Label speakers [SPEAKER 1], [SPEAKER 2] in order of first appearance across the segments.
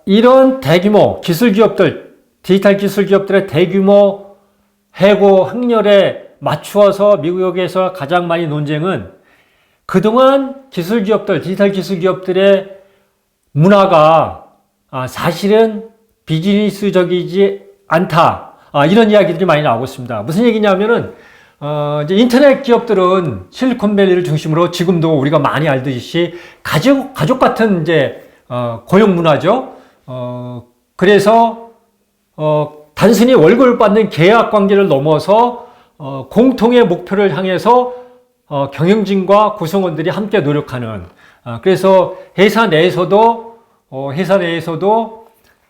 [SPEAKER 1] 이런 대규모 기술 기업들, 디지털 기술 기업들의 대규모 해고 항렬에 맞추어서 미국에서 가장 많이 논쟁은 그동안 기술 기업들, 디지털 기술 기업들의 문화가 사실은 비즈니스적이지 않다. 이런 이야기들이 많이 나오고 있습니다. 무슨 얘기냐면은 이제 인터넷 기업들은 실리콘밸리를 중심으로 지금도 우리가 많이 알듯이 가족 같은 이제 고용 문화죠. 그래서 단순히 월급을 받는 계약 관계를 넘어서 공통의 목표를 향해서 경영진과 구성원들이 함께 노력하는. 그래서 회사 내에서도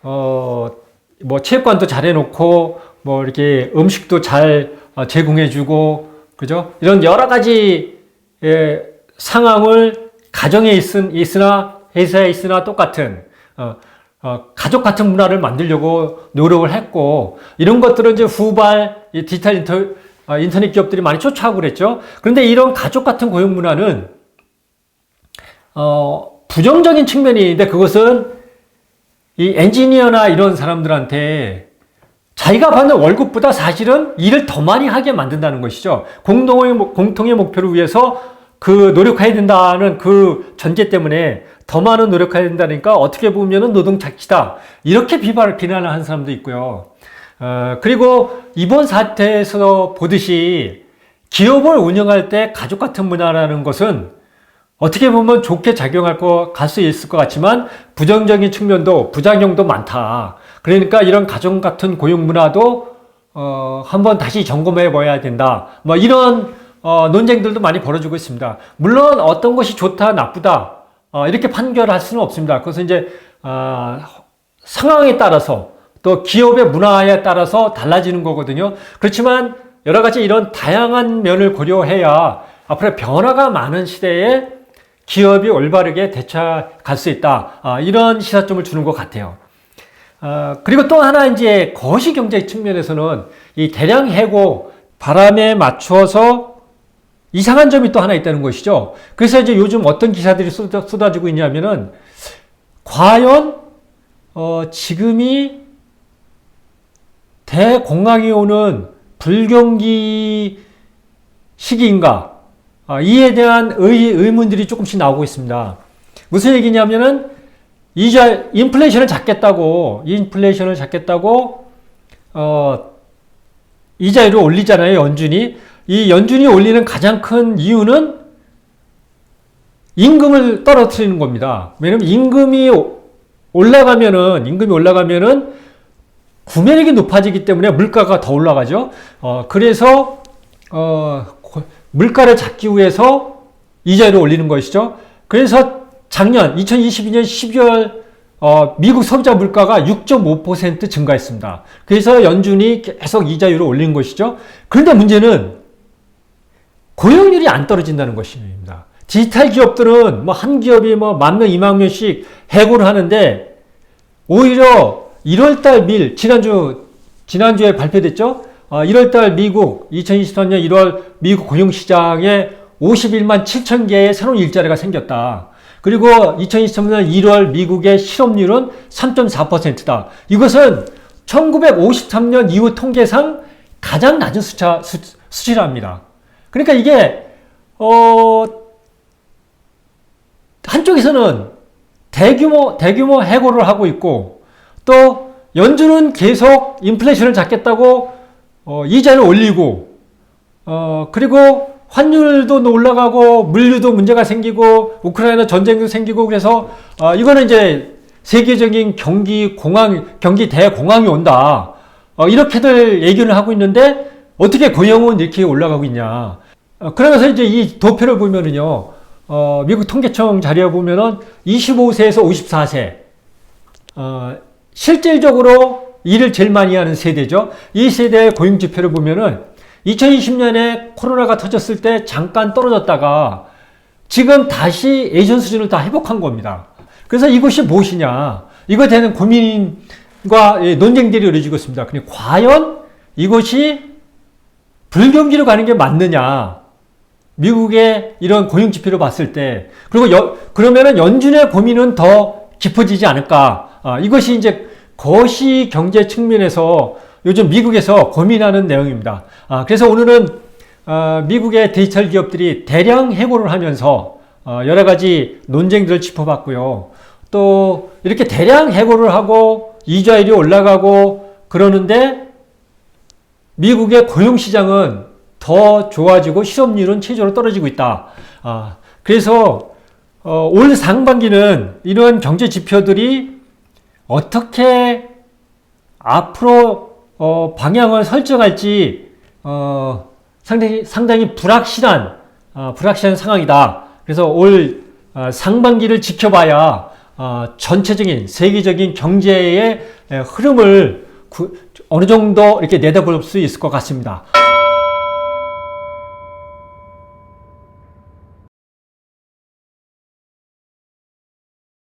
[SPEAKER 1] 뭐 체육관도 잘 해놓고 뭐 이렇게 음식도 잘 제공해주고, 그죠? 이런 여러 가지 상황을 가정에 있으나 회사에 있으나 똑같은 가족 같은 문화를 만들려고 노력을 했고, 이런 것들은 이제 후발 디지털 인터넷 기업들이 많이 쫓아가고 그랬죠. 그런데 이런 가족 같은 고용 문화는 부정적인 측면이 있는데, 그것은 이 엔지니어나 이런 사람들한테 자기가 받는 월급보다 사실은 일을 더 많이 하게 만든다는 것이죠. 공통의 목표를 위해서 그 노력해야 된다는 그 전제 때문에 더 많은 노력해야 된다니까 어떻게 보면은 노동 착취다. 이렇게 비난을 하는 사람도 있고요. 그리고 이번 사태에서 보듯이 기업을 운영할 때 가족 같은 문화라는 것은 어떻게 보면 좋게 갈 수 있을 것 같지만 부정적인 측면도, 부작용도 많다. 그러니까 이런 가족 같은 고용 문화도 한번 다시 점검해 봐야 된다. 뭐 이런 논쟁들도 많이 벌어지고 있습니다. 물론 어떤 것이 좋다, 나쁘다 이렇게 판결할 수는 없습니다. 그것은 이제 상황에 따라서 또 기업의 문화에 따라서 달라지는 거거든요. 그렇지만 여러 가지 이런 다양한 면을 고려해야 앞으로 변화가 많은 시대에 기업이 올바르게 대처할 수 있다. 이런 시사점을 주는 것 같아요. 그리고 또 하나 이제 거시경제 측면에서는 이 대량 해고 바람에 맞추어서 이상한 점이 또 하나 있다는 것이죠. 그래서 이제 요즘 어떤 기사들이 쏟아지고 있냐면은 과연 지금이 대공황이 오는 불경기 시기인가? 이에 대한 의문들이 조금씩 나오고 있습니다. 무슨 얘기냐면은 인플레이션을 잡겠다고 이자율을 올리잖아요, 연준이. 이 연준이 올리는 가장 큰 이유는 임금을 떨어뜨리는 겁니다. 왜냐면 임금이 올라가면은 구매력이 높아지기 때문에 물가가 더 올라가죠. 그래서 물가를 잡기 위해서 이자율을 올리는 것이죠. 그래서 작년 2022년 12월 미국 소비자 물가가 6.5% 증가했습니다. 그래서 연준이 계속 이자율을 올린 것이죠. 그런데 문제는 고용률이 안 떨어진다는 것입니다. 디지털 기업들은 한 기업이 10,000명, 20,000명씩 해고를 하는데 오히려 1월달 지난주에 발표됐죠? 1월달 2023년 1월 미국 고용시장에 51만 7천 개의 새로운 일자리가 생겼다. 그리고 2023년 1월 미국의 실업률은 3.4%다. 이것은 1953년 이후 통계상 가장 낮은 수치랍니다. 그러니까 이게 한쪽에서는 대규모 해고를 하고 있고, 또 연준은 계속 인플레이션을 잡겠다고 이자를 올리고, 그리고 환율도 올라가고 물류도 문제가 생기고 우크라이나 전쟁도 생기고, 그래서 이거는 이제 세계적인 경기 대공황이 온다. 이렇게들 얘기를 하고 있는데 어떻게 고용은 이렇게 올라가고 있냐. 그러면서 이제 이 도표를 보면은요, 미국 통계청 자료에 보면은 25세에서 54세, 실질적으로 일을 제일 많이 하는 세대죠. 이 세대의 고용 지표를 보면은 2020년에 코로나가 터졌을 때 잠깐 떨어졌다가 지금 다시 예전 수준을 다 회복한 겁니다. 그래서 이것이 무엇이냐, 이거에 대한 고민과 논쟁들이 이루어지고 있습니다. 근데 과연 이것이 불경기로 가는 게 맞느냐, 미국의 이런 고용 지표를 봤을 때. 그리고 그러면은 연준의 고민은 더 깊어지지 않을까. 이것이 이제 거시 경제 측면에서 요즘 미국에서 고민하는 내용입니다. 그래서 오늘은 미국의 디지털 기업들이 대량 해고를 하면서 여러 가지 논쟁들을 짚어봤고요. 또 이렇게 대량 해고를 하고 이자율이 올라가고 그러는데 미국의 고용시장은 더 좋아지고 실업률은 최저로 떨어지고 있다. 그래서 올 상반기는 이런 경제 지표들이 어떻게 앞으로 방향을 설정할지 상당히 불확실한 상황이다. 그래서 올 상반기를 지켜봐야 전체적인 세계적인 경제의 흐름을 어느 정도 이렇게 내다볼 수 있을 것 같습니다.